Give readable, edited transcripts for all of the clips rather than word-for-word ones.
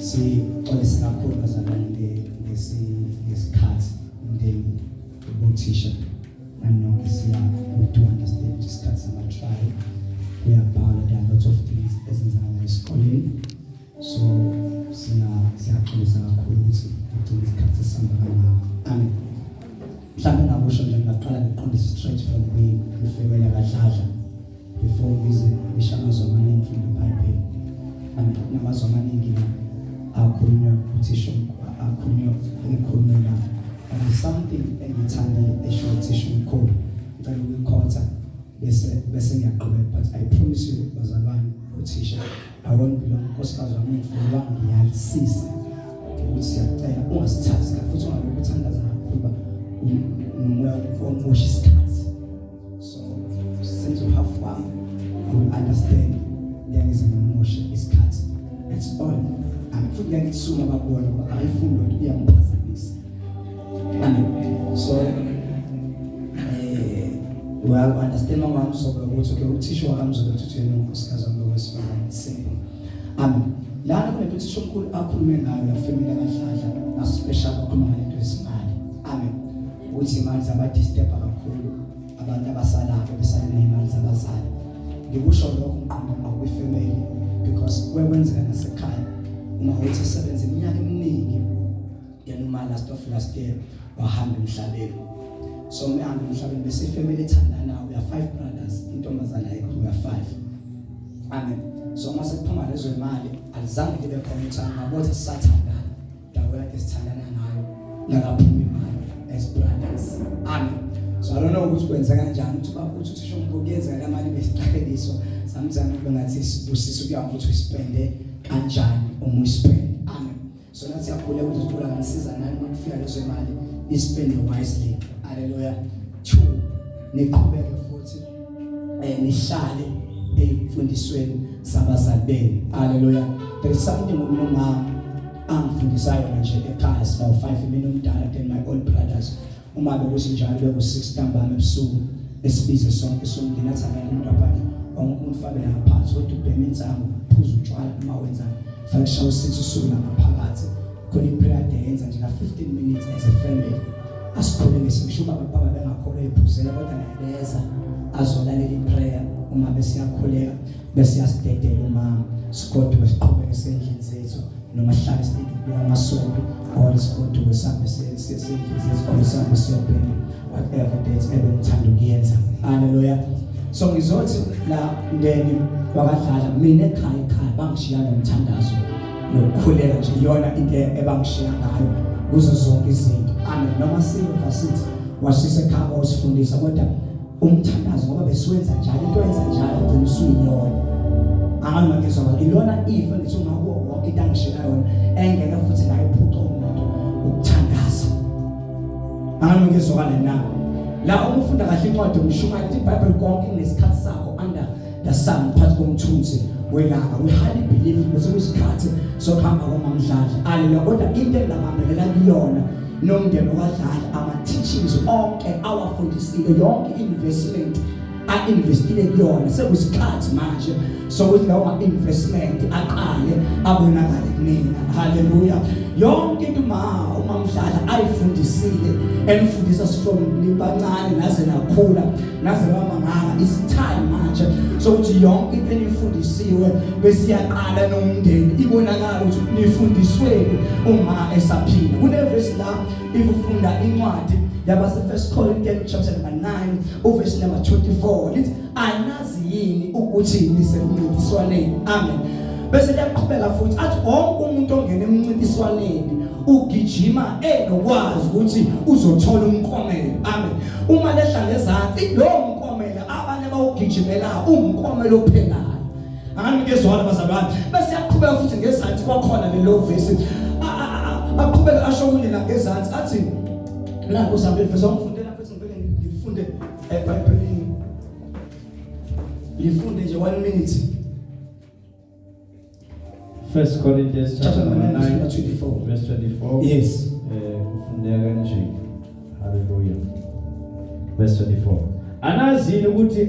sixolisa kakhulu bazalwane ngesikhathi umndeni ubuthisha nanonke siya we do understand isikhathi sama-trial kuyabhala there are lots of things ezenzakala esikoleni so siyaxolisa kakhulu ukuthi ugcine isikhathi sihamba kangaka. Amen. Mhlawumbe ngakusho nje ngaqala ngiqondisa straight from kwifemela kadladla before ngize ngisho amazwi amaningi eBhayibhelini. Namazwi amaningi akhulunywa uthisha akhulunywa la something engithanda esho uthisha umkhulu ngicela ukuyikhotha bese ngiyaqhubeka but I promise you bazalwane uthisha I won't belong nkosikazi wami ngifuna ngiyalisisa ukuthi siyacela ungasithathi isikhathi futhi ungabe ukuthandaza kakhulu umoya womosha isikhathi so since you have fun you will understand ngiyangizwe ngomosha isikhathi that's all futhi ngiyangitsula babona ayifunda ukuthi iyamphazamisa. Amen. So well understand mama Mzobe ukuthi okay uthisha waMzobe uthi yena unkosikazi wami wesifazane simple. Amen. Lana kunethisha omkhulu akhulume ngayo la family kaDladla na special akhuluma ngento yesimali. Amen. Uthi imali zabadisturb kakhulu abantu abasalapho besale nezimali zabazali. Ngikusho lokho umqondo ngokwefamily because kwenzeka nasekhaya uma uthi sebenza iminyaka eminingi yanoma last year wahamba emhlabeni. So mehamba emhlabeni bese family ethandana we are 5 brothers intombazana yakhe we are 5. Amen. So mase kuphuma lezo imali alizange libe khona uthando ngabotha sisathandana dawo yakhe sithandana ngayo ngakaphumi imali as brothers. Amen. So I don't know ukuthi kwenza kanjani ukuthi uthisha umkuyenzeka lamali besiqheleliswa sometimes bengathi sibusisa kuyamba ukuthi uspende kanjani uma uspende. Amen. So nathi yakule ukuthi sifuna kanisiza nani makufika lezo imali ispende wisely. Hallelujah. 2 niqhubeke futhi nihlale efundisweni sabazalweni. Hallelujah. There is something umama angifundisayo manje ekhaya siba 5 mina umdala then my old brothers uma bekuthi njalo beku 6 ntambama ebusuku esibize sonke somndeni athanda umuntu apha umuntu fabela ngaphansi kodwa ubhema insango phuza utshwala uma wenza fanele shawo sithi usuku ngaphakathi khona iprayer day yenza nje ka 15 minutes as a family asikhuleke simshuba baba bengakholwa ephuzela kodwa naleza azolalela iprayer uma besiyakhuleka besiyasidedela umama sigodwe siqhubeke sendlini zethu noma hlale sidedela amasonto or sigodwe sambe sendlini zethu sambe siyobhena whatever dates ebengithanda ukuyenza. Hallelujah. So ngizothi la ndeni wakadlala mina ekhaya bangishiya nomthandazo nokukhuleka nje iyona into ebangishiya ngayo kuzo zonke izinto. Amen. Noma sithi wasise ekhaya wasifundisa kodwa umthandazo ngoba besiwenza njalo into yenza njalo ugcina usuyiyona. Angangizwa ngathi ilona ifa lithi ungakuwo wonke into angishiya yona engeke futhi ngayiphuca umuntu ukuthandaza. Angangizwa kana na la umfunda kahle incwadi umshumayeli iBhayibheli konke kunesikhathi sakho under the sun phakathi komthunzi welanga. We highly believe bese kuyisikhathi sokuhamba komamdladla. Hallelujah. Kodwa into engabambelela kuyona nomndeni wakadlala ama-teachings onke awafundisile yonke investment a-investile kuyona sekuyisikhathi manje sokuthi lawo ma-investment aqale abonakale kunina. Hallelujah. Yonke into umamdlala ayifundisile emfundisa from nibancane naze nakhula naze bamangaka is time manje sokuthi yonke into enifundisiwe besiyaqala nomndeni ibonakala ukuthi nifundisweni uma esaphila. Kuneverse la ifunda incwadi yabase 1 Corinthians chapter number 9 verse number 24 lithi anazi yini ukuthi nisemncintiswaneni. Amen. Bese liyaqhubeka futhi athi wonke umuntu ongena emncintiswaneni ugijima enokwazi ukuthi uzothola umkomelo. Amen. Uma lehla ngezansi lo mkomelo abanye bawugijimela umkomelo ophelayo. Angangizwa abazalwane bese yaqhubeka futhi ngezansi kwakhona lelo verse aqhubeka asho kunye la ngezansi athi la usambe verse ngifundela futhi ngivele ngifunde eBhayibhelini lifunde nje 1 minute. 1 Corinthians chapter 9 24 verse 24. Yes. Kufundeka kanje. Hallelujah. Verse 24. Anazini ukuthi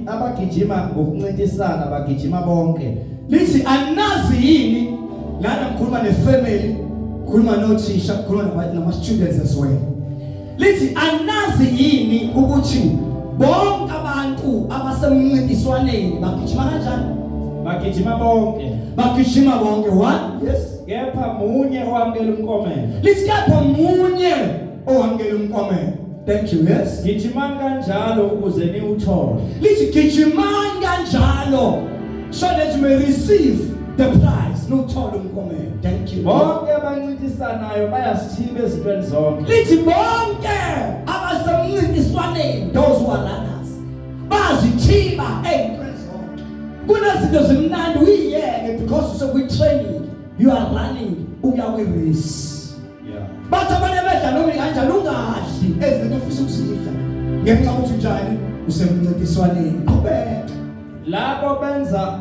abagijima ngokuncintisana bagijima bonke. Lithi anazi yini lana ukhuluma ne-family, ukhuluma nothisha, ukhuluma nama-students as well. Lithi anazi yini ukuthi bonke abantu abasemncintiswaneni bagijima kanjani? Bagijima bonke. Bagijima bonke. One, yes. Kepha munye owamkela umkomelo. Lithi kepha munye owamkela umkomelo. Thank you, yes. Gijimani kanjalo ukuze niwuthole. Lithi gijimani kanjalo so that you may receive the prize. No thola umkomelo. Thank you. Bonke abancintisanayo bayasithiba ezintweni zonke. Lithi bonke abasemncintiswaneni, those who are runners, bazithiba ezintweni zonke. Kunezinto zimnandi uyiyeke because so we training, you are running uya kwi-race. Bathi abanye bedla noma kanjani ungadli ezinto ofisa ukuzidla ngenxa ukuthi njani usemncintiswaneni. Qhubeka. Labo benza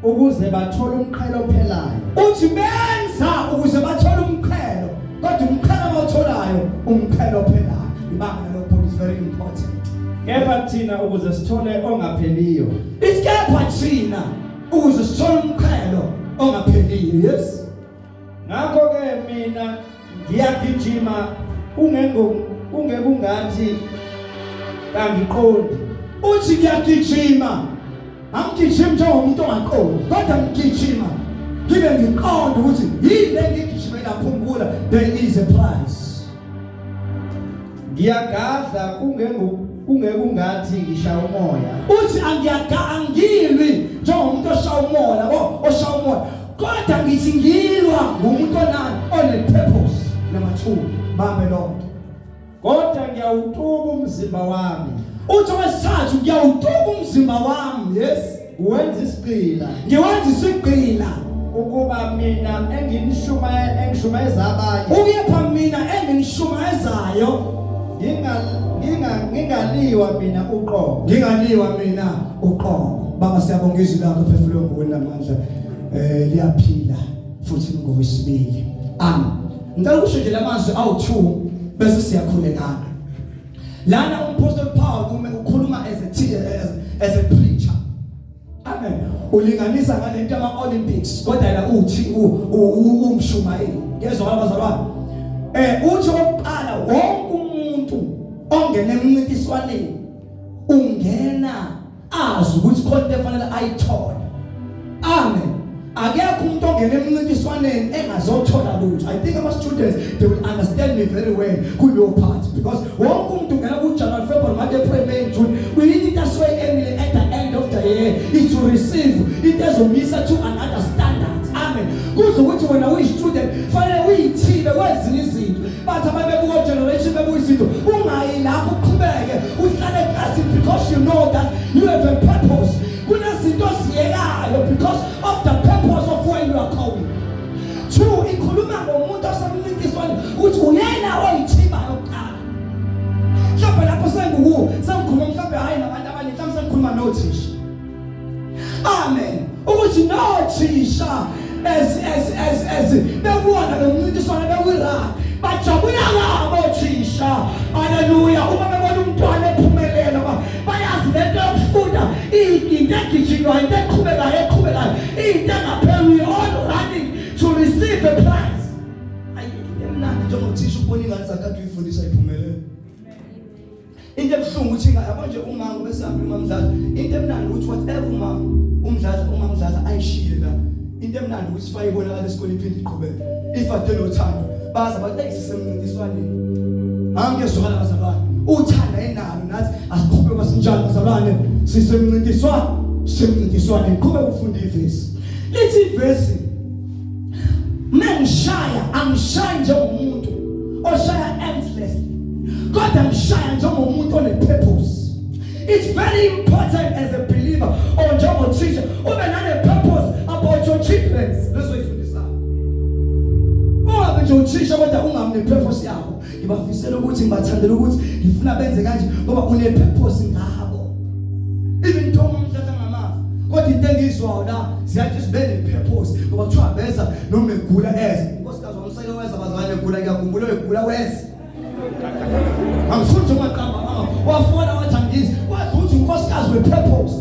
ukuze bathole umqhelo ophelayo. Uthi benza ukuze bathole umqhelo, kodwa umqhelo abawutholayo umqhelo ophelayo. Ibanga lo point is very important. Kepha thina ukuze sithole ongapheliyo. Isikepha thina ukuze sithole umqhelo ongapheliyo. Yes. Ngakho ke mina ngiyagijima kungekungathi kangiqondi. Uthi ngiyagijima, angigijimi njengomuntu ongaqondi, kodwa ngigijima ngibe ngiqonda ukuthi yini engigijimela khumbula there is a prize. Ngiyagadla kungekungathi ngishaya umoya. Uthi angilwi njengomuntu oshaya umoya, oshaya umoya, kodwa ngithi ngilwa ngumuntu one-purpose. Number 2, bambe lonke. Kodwa ngiyawutuba umzimba wami. Uthi wesithathu ngiyawutuba umzimba wami. Yes. Wenza isigqila. Ngiwenza isigqila ukuba mina engishumayeza abanye. Ukepha mina engishumayezayo ngingaliwa mina uqobo. Ngingaliwa mina uqobo. Baba siyabonga izwi lakho phefumula ngoni namandla liyaphila futhi ngowesibili. Amen. Ngicela ukusho nje lamazwi awu2 bese siyakhulekana. Lana uMapostle Paul ukhuluma as a preacher. Amen. Ulinganisa ngalento ama-Olympics kodwa la uthi umshumayeli. Ngezwe abazalwane. Uthi oqala wonke umuntu ongena emncintiswaneni ungena azi ukuthi khona into efanele ayithole. Amen. Akekho umuntu ongena emncintiswaneni engazothola lutho. I think our students, they will understand me very well kuleyo part because wonke umuntu ungena kuJanuary, February, March, April, May, June. We need that way Emily at the end of the year is to receive it as a misa to another standard. Amen. Kuze ukuthi wena uyi-student fanele uyithile kwezinye izinto. Bathi ababebuka generation bebuka izinto ungayi lapho uqhubeke uhlale eklasini because you know that you have a purpose. Kunezinto ziyekayo because of the purpose of where you are going. 2, ikhuluma ngomuntu osemncintiswane uthi uyena oyithiba yokuqala. Mhlawumbe lapho sengikhuluma mhlawumbe hayi nabantu abanye mhlawumbe sengikhuluma nothisha. Amen. Ukuthi nothisha as bekuona lo mncintiswane bekwirani bajabula ngabo othisha. Haleluya. Uma bebona umntwana ephumelela bayazi lento yokufunda into egijinwayo, into eqhubekayo, into engapheli, all running to receive a prize. Emnandi njengothisha ukubona ingane zakhe kade uyifundisa iphumelele. Into ebuhlungu ukuthi yabo nje umango besihamba umamdlala. Into emnandi ukuthi whatever umamdlala ayishile la. Into emnandi ukuthi sifaye ibonakala esikoleni iphinde iqhubeke. Ifade nothando baza bathi ayisisemncintiswaneni. Angezwakala bazalwane. Uthanda enalo nathi asiqhubeke basinjalo bazalwane. Sisemncintiswane qhubeka ufunda ivesi. Lithi ivesi mangishaya angishayi njengomuntu oshaya endlessly. Kodwa ngishaya njengomuntu one-purpose. It's very important as a believer or njengothisha ube nane-purpose about your children. Lezoyifundisa. Ungabe nje uthisha kodwa ungabe ne-purpose yakho. Ngibafisela ukuthi ngibathandela ukuthi ngifuna benze kanje ngoba une-purpose ngabo. Even though umdlala ngamazi kodwa into engizwayo la ziyathi sibe ne-purpose ngoba kuthiwa beza noma egula eze. Inkosikazi wamseke weza bazalwane egula ngiyakhumbula egula weza. Angifuni umaqamba wafona wathi angizi wathi uthi unkosikazi we-purpose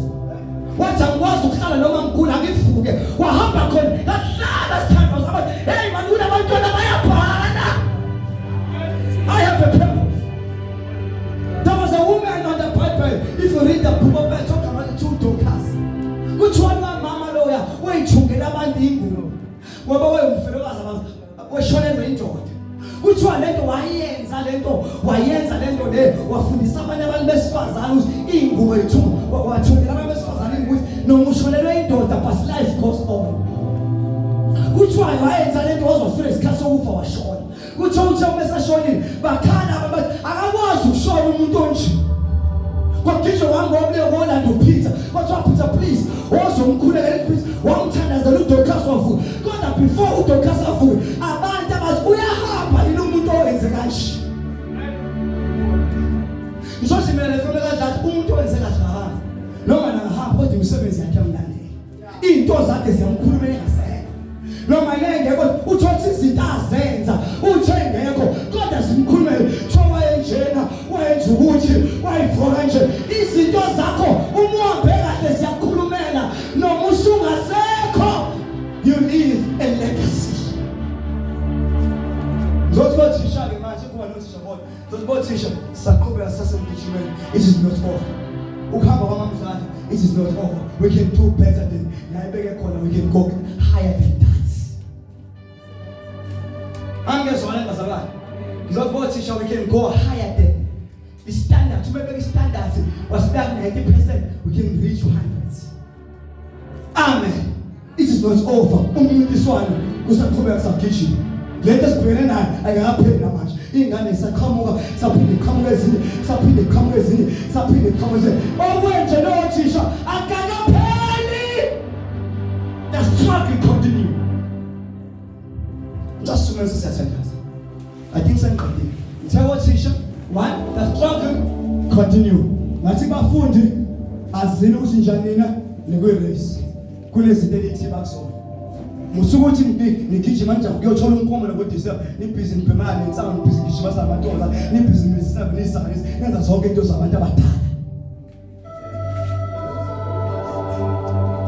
wathi angikwazi ukuhlala noma ngigula ngivuke wahamba khona lahlala sithandwa hey kade ingubo ngoba wayemfelokazi weshonelwe indoda kuthiwa lento wayenza lento le wafundisa abanye abantu besifazane ukuthi ingubo yethu wathondela abantu besifazane ukuthi noma ushonelwe indoda but life goes on kuthiwa wayenza lento wazofika isikhathi sokufa washona kuthiwa umesashonile bakhala abantu akakwazi ukushona umuntu onje kwagijwa wangobule wona Peter kwathiwa Peter please wozomkhulekela Peter wamthandazela uDorcas wavuka kodwa before uDorcas avuka abantu abathi uyahamba yini umuntu owenze kanje ngizosimela efuna kahle umuntu owenze kahle hamba noma nangahamba kodwa imisebenzi yakhe yamlandela into zakhe ziyamkhulumela engaseka noma yengekho uthothi izinto azenza uthengekho kodwa simkhulumela thoba enjena wayenza ukuthi wayivuka nje izinto zakho umuhambe kahle siyakhulumela noma usungasekho you leave a legacy zothisha ke manje kuba nothisha kodwa zothisha saqhubeka sasemgijimeni it is not over ukuhamba kwamamhlanje it is not over we can do better than yayibeke khona we can go higher than that angezwana ngazalwane ngizokuthisha we can go higher than the standard to make the standards was back 90% we can reach 100s amen it is not over umncintiswano kusaqhubeka sagijima lento sibhekene nayo ayikapheli namanje ingane isaqhamuka saphinde ezinye okwenje nothisha akakapheli the struggle continue just to mention sentence I think senqedile ngithe othisha one the struggle continue ngathi bafundi azini ukuthi njani nina nikwe race kunezinto elithi bakusona musukuthi ngigijima nje ukuyothola umkhomelo kodwa nibhizi nibhemana nensanga nibhizi ngishima sabantoza nibhizi nisabelisa nenza zonke into zabantu abadala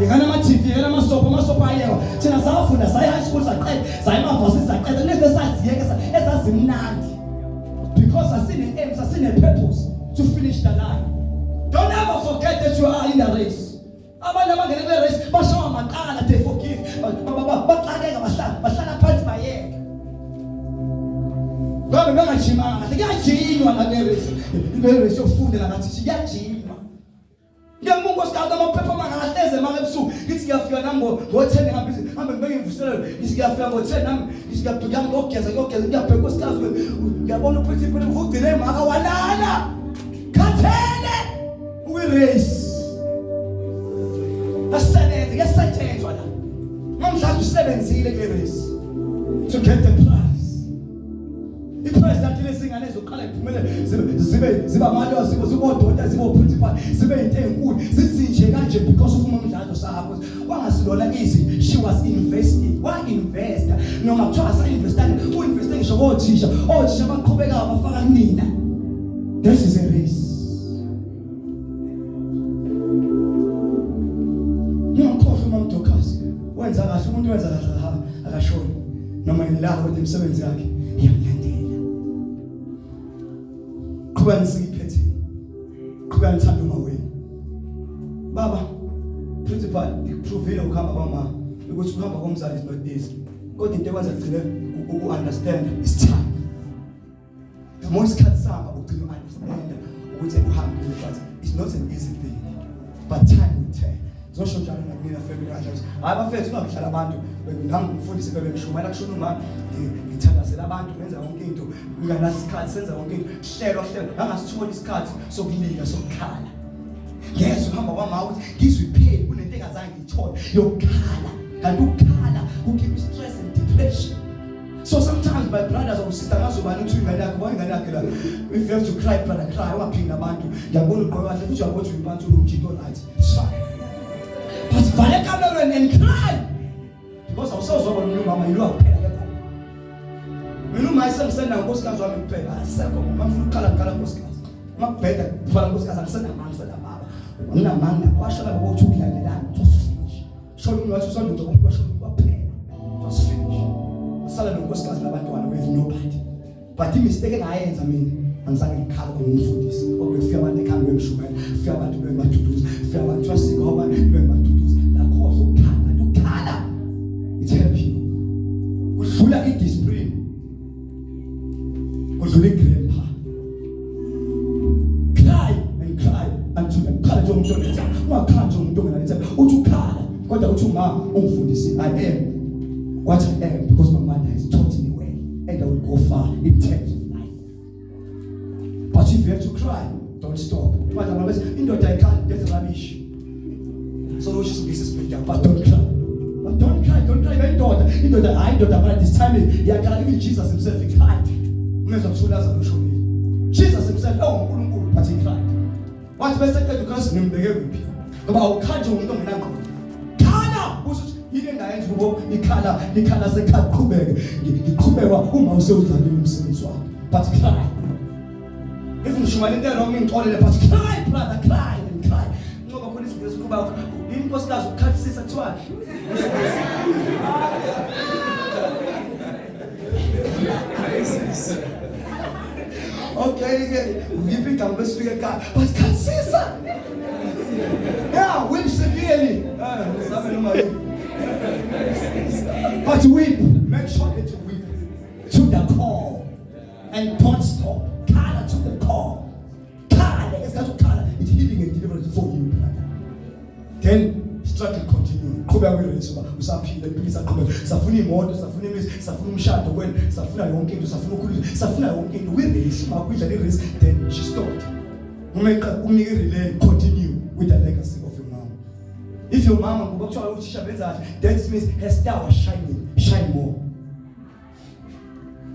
ngana ama TV ngana amasopo ayewa thina safunda sayi high school saqeda sayi mavasi saqeda lento esaziyeke esazimnandi because asine aim asine purpose to finish the line don't ever forget that you are in the race abantu abangena kule race bashawa amaqala they forgive baxakeka bahlala phansi bayeke ngoba bengajimanga kuyajinwa la race yofundela ngathi siyajinwa ngiyamungu sikade amaphepha mangahleze mangebusuku ngithi ngiyafika nami ngo10 ngihambe ngibeke imvuselelo ngithi ngiyafika ngo10 nami ngithi ngiyabheka ngiyogeza ngiyabheka usikazi ngiyabona uprincipal uvugcine maka walala khathele uwe race asebenze yasetshenzwa la namhlanje usebenzile kule race to get the prize ipresident lesingane ezoqala iphumele zibe amalo zibododa ziboprincipal zibe into enkulu sisinje kanje because of umdlalo sakho wangasilola easy she was investing wa investor noma kuthiwa sa investani uinveste ngisho othisha baqhubeka abafaka kunina this is a race wenza kahle umuntu wenza kahle akashoni noma inelaho ukuthi imisebenzi yakhe iyamlandela kuba nisiphethe kuba nithanda umaweni baba principal ikuprovile ukuhamba kwamama ukuthi ukuhamba komzali is not easy kodwa into ekwazi ugcine uunderstand is time the more isikhathi samba ugcina uunderstand ukuthi uhambe but it's not an easy thing but time will tell zosho njalo nakumina family kahle abafethu ungahlala abantu nami umfundisi bebengishumela kushona uma ngithandazela abantu ngenza yonke into nganaso isikhathi senza yonke into hlelo angasithola isikhathi sokulila sokukhala yes uhamba kwama ukuthi ngizwe ipheli kunento engazange ngithole yokukhala kanti ukukhala kukhipha stress and depression so sometimes my brothers or sisters ngazobani ukuthi ingane yakho ingane yakhe la if you have to cry brother cry ungaphinda abantu ngiyabona ugqoka kahle futhi uyabona ukuthi uyibantu lomjito right fine but vale cameron and cry because awusazobona umuntu mama yilo akuphela yakho mina uma isemsenda nkosikazi wami kuphela asekho mafuna ukukhala nkosikazi makubheda kuphela nkosikazi akusena mama sena baba unamanga kwashona bokuthi ukudlalelana just finish show umuntu wathi usonto kwasho kwaphela just finish sala nonkosikazi nabantwana with nobody but imistake engayenza mina angisange ngikhala ngomfundisi okufika abantu ekhaya bemshumela fika abantu bebaduduza fika abantu wasika abantu bebaduduza lakhohle ukukhala what I am because my mother has taught me well, and I will go far in terms of life. But if you have to cry, don't stop. But I can't, that's rubbish. So we should be suspected, but don't cry. But don't cry, don't cry. My daughter, I daughter, but this time, even Jesus himself, he cried. Jesus himself, oh, but he cried. What was the because you behavior? About catching on the Kana, who's even the end who the color, the cat Kubeg, the Kubera, whom also himself, but cry. Even Shuman, they're wrong in all the but cry, brother, cry and cry. No, but police will go out. In Costas, cut sister to okay, give it a best figure car, but can't see sir. Yeah, weep severely. But weep, make sure that you weep to the core and don't stop. Color to the core. Color, it's got to color. It's healing and deliverance for you, brother. Then struggle continue. Kuba wereso usaphila impilo isaqhubeka. Safuna imoto, safuna imizi, safuna umshado wena, safuna yonke into, safuna ukukhulisa, safuna yonke into. Wereso makudla le race, then she stopped. Umnike relay, continue with the legacy of your mom. If your mama kuba kuthiwa uthisha benza, that means her star was shining, shine more.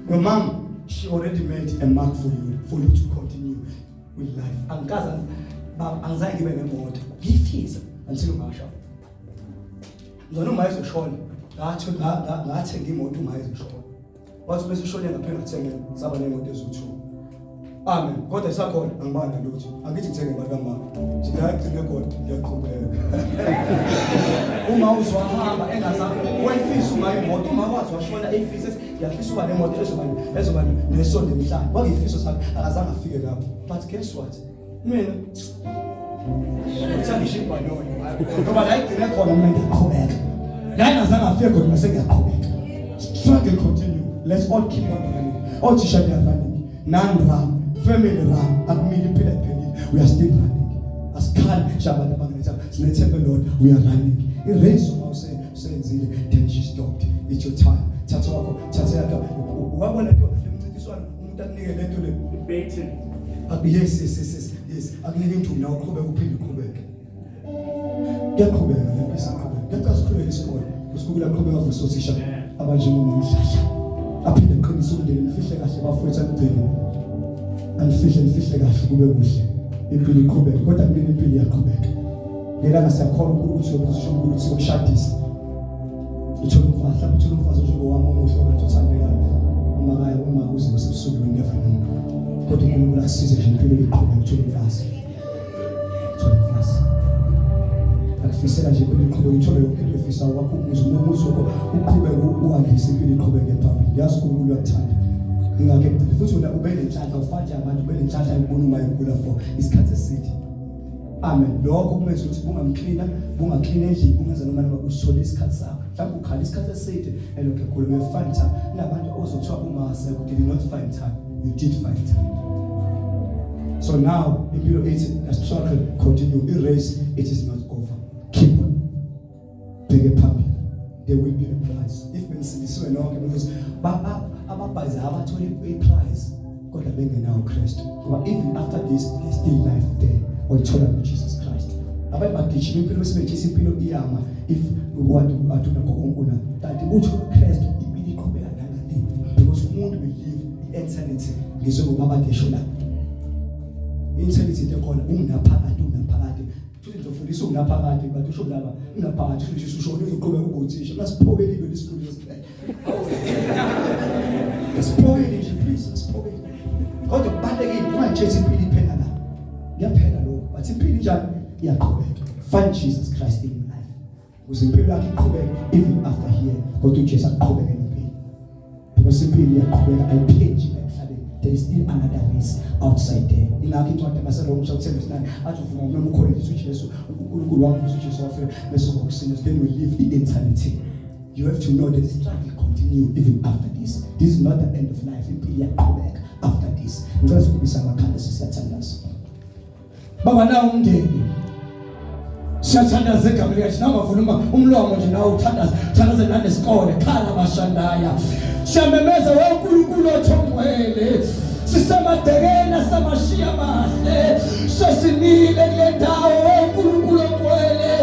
Your mom, she already made a mark for you to continue with life. Angaza anxiety when emoto. Give his until Marshall. Ngizona umayizo ushona. Ngathenga imoto umayizo ushona. Wathi bese ushona ngaphela ngithenge saba nemoto ezu2. Amen. Kodwa isakhona angibani lutho. Angithi ngithenge imali kamama. Ngiyagcina kodwa ngiyaqhubeka. Uma uzwahamba engazange wayifisa uma imoto uma wazi washona efisa yafisa uba nemoto ezoba nesonto emhlanje. Wakifiso sakhe akazange afike lapho. But guess what? Mina uthanda ishipha nona. Ngoba la igcine khona mina ngiyaqhubeka. La engazange afike khona mase ngiyaqhubeka. Struggle continue. Let's all keep on running. All to share running. None run. Family run. Akumili phela iphelile. We are still running. As Khan Shabbat Magneta, let's have the Lord. We are running. It rains so much. Then she stopped. It's your time. Tata wako. Tata yako. Wabona tu. This one. Umutanike leto le. Baiting. Yes. Akunike into now. Kube uphinde uqhubeke. Ngiyaqhubeka ngempisa qhubeka. Ngiyaqhubeka isikole. Usikubula qhubeka ngososisha abanje nomhlahla. Aphinde qinisa umndeni nifihle kahle bafowethu akugcina. Nifihle kahle kube kuhle. Impilo iqhubeka kodwa kumele impilo iyaqhubeka. Ngelanga siyakhona ukuthi usho ukuthi sokushadisa. Uthola umfazi njengo wami omuhle abantu othandekayo. Uma uze usebusuku never know. Kodwa uNkulunkulu akusize nje impilo iqhubeka uthola umfazi. Akufisela nje impilo iqhubeka uthola yonke into efisa wakho umuzi wakho uqhubeka uhambise impilo iqhubeka ephambili. Yazi uNkulunkulu uyakuthanda. Ngakho futhi ube nenhlanhla ufanje abantu ube nenhlanhla ebona uma ikhula for isikhathi eside. Amen. Lokho kumenza ukuthi bungamklina endlini ungenza noma usole isikhathi sakho. Mhlawumbe ukhala isikhathi eside elokho ekhuluma find time. Nabantu ozothiwa uma asekho did not find time. You did find time. So now impilo ethi a struggle continue. The race it is not over. Keep on. Big puppy. There will be a prize. If benisiliswe nonke because ababhazi abathole iprize kodwa bengenawo Kristu. But even after this there's still life there. Oyithola kuJesus Christ. Abantu bagijima impilo besebenzisa impilo iyama if what atuna konkona. Kanti uthola uKristu impilo iqhubeka nangale because umuntu will live eternity ngesokuba abadesho la. Eternity ekhona ungaphakathi. Futhi ngizofundisa ungaphakathi but usho laba ungaphakathi futhi usho uzoqhubeka ukuthisha. Masiphoke libe lesifundisa siphela. Masiphoke nje please masiphoke. Kodwa kubalekile ungathethe impilo iphela la. Ngiyaphela lokho but impilo njani iyaqhubeka. Find Jesus Christ in your life. Ukuze impilo yakho iqhubeke even after here. Kodwa uJesu aqhubeke nempilo. Because impilo iyaqhubeka ayiphenji emhlabeni. There is still another race outside there. Ingakho incwadi yamaselo umshado 7:9 athi uvuma noma ukholelisa uJesu uNkulunkulu wakho uJesu wafela bese ngokusina then we live the eternity. You have to know that the struggle continue even after this. This is not the end of life. Impilo iyaqhubeka after this. Ngicela ukubisa amakhanda sisiyathandaza. Baba nawo umndeni. Siyathandaza igama likaJesu nawungavula umlomo nje nawe uthandaze nanesikole khala bashandaya siyamemeza weNkulunkulu othongcwele sisemadekeni asamashiyamahle sesinile kule ndawo weNkulunkulu ongcwele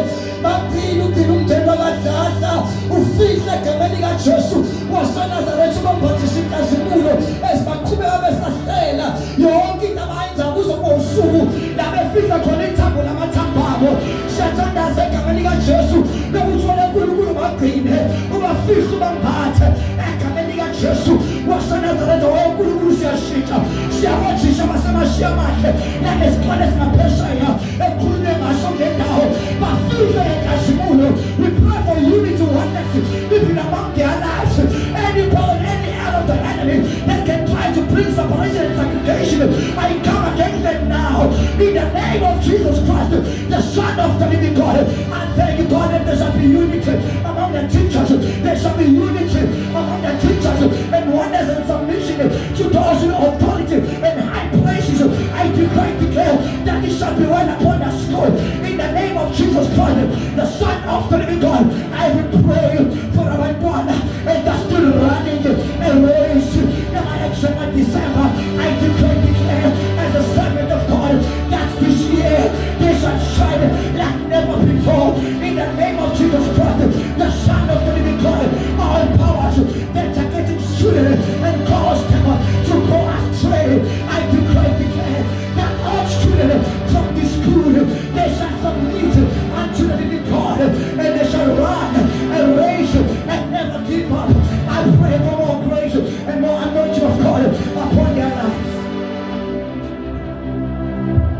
baphila udina umndeni wabadlahla ufihla egameni likaJesu waseNazaretha ubambathisa inkazimulo ezibaqhubeka besahlela yonke into abayenza kuzo ngosuku labefika khona ithambo lamathambo abo siyathandaza egameni likaJesu lokuthi wena uNkulunkulu bagcine ubafihla ubambathe egameni likaJesu waseNazaretha weNkulunkulu siyashintsha siyabothisha basemashiyamahle nanesikole esingaphesheya ekhulunywe ngaso ngendawo bafihla enkazimulo. We pray for unity, oneness, even among their lives. Any power, any out of the enemy that can try to bring separation and segregation, I come against them now in the name of Jesus Christ, the Son of the living God. I thank you, God, that there shall be unity among the teachers. There shall be unity among the teachers and oneness and submission to those in authority and high places. I declare that it shall be well upon the school in the name of Jesus Christ, the Son of the living God. I will pray for our God and that's still running a race in my action of December. I declare as a servant of God that this year they shall shine like never before in the name of Jesus Christ, the Son of the living God. All powers that are getting students and cause them to go astray. I declare that all students from this school they shall submit unto the living God and they shall run and race and never give up. I pray for more grace and more anointing of God upon their lives.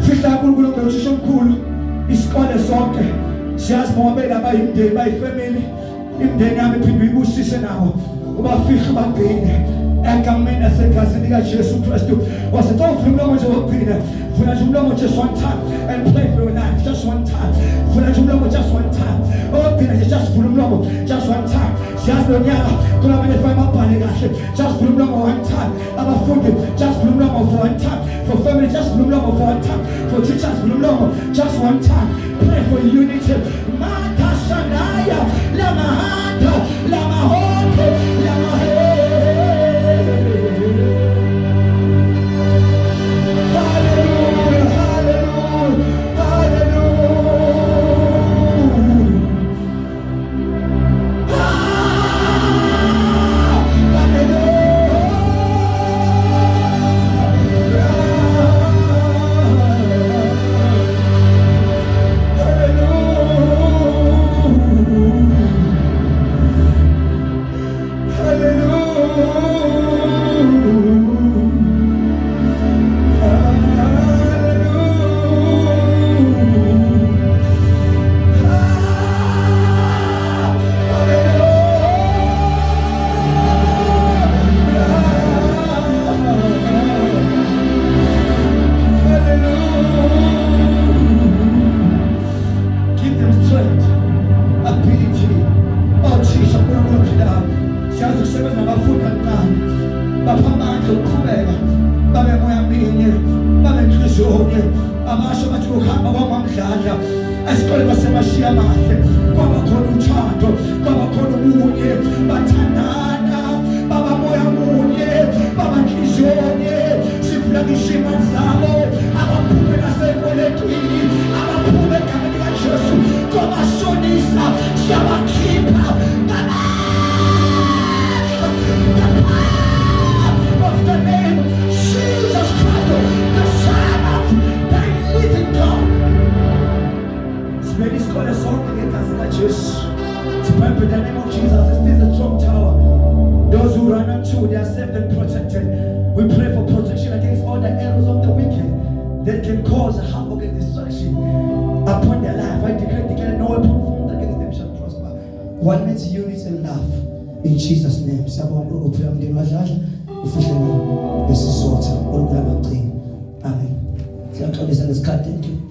Fihla uNkulunkulu ngothisha omkhulu isikole sonke siyazibonga abayimndeni bayifamily imndeni yami iphinde uyibusise nawo ubafihla bagcine egameni asegazini likaJesu Kristu wasithi uvula umlomo nje wokugcina vula nje umlomo just one time and pray for your life just one time vula nje umlomo just one time ogcina nje just vula umlomo just one time siyazi lonyaka kulabanye famabhale kahle just vula umlomo one time abafundi just vula umlomo for one time for family just vula umlomo for one time for teachers vula umlomo just one time pray for unity mata shandaya la mahanda la mahonde la mahende. Abasho bathi ukuhamba kwamamdlala esikole baseMashiyamahle kwaba khona uthando kwaba khona umunye bathandana baba moya munye baba nhliziyonye sivula ishima zabo abaphume nasekweletini abaphume egameni likaJesu kwabashonisa siyabakhipha of the name Jesus Christ, the Son of the living God. Spend this God as all the letters that Jesus. Spend with the name of Jesus. This is a strong tower. Those who run unto, they are safe and protected. We pray for protection against all the arrows of the wicked that can cause havoc and destruction upon their life. I declare no weapon formed against them shall prosper. Oneness, unity, and love. In Jesus' name. Amen. Thank you.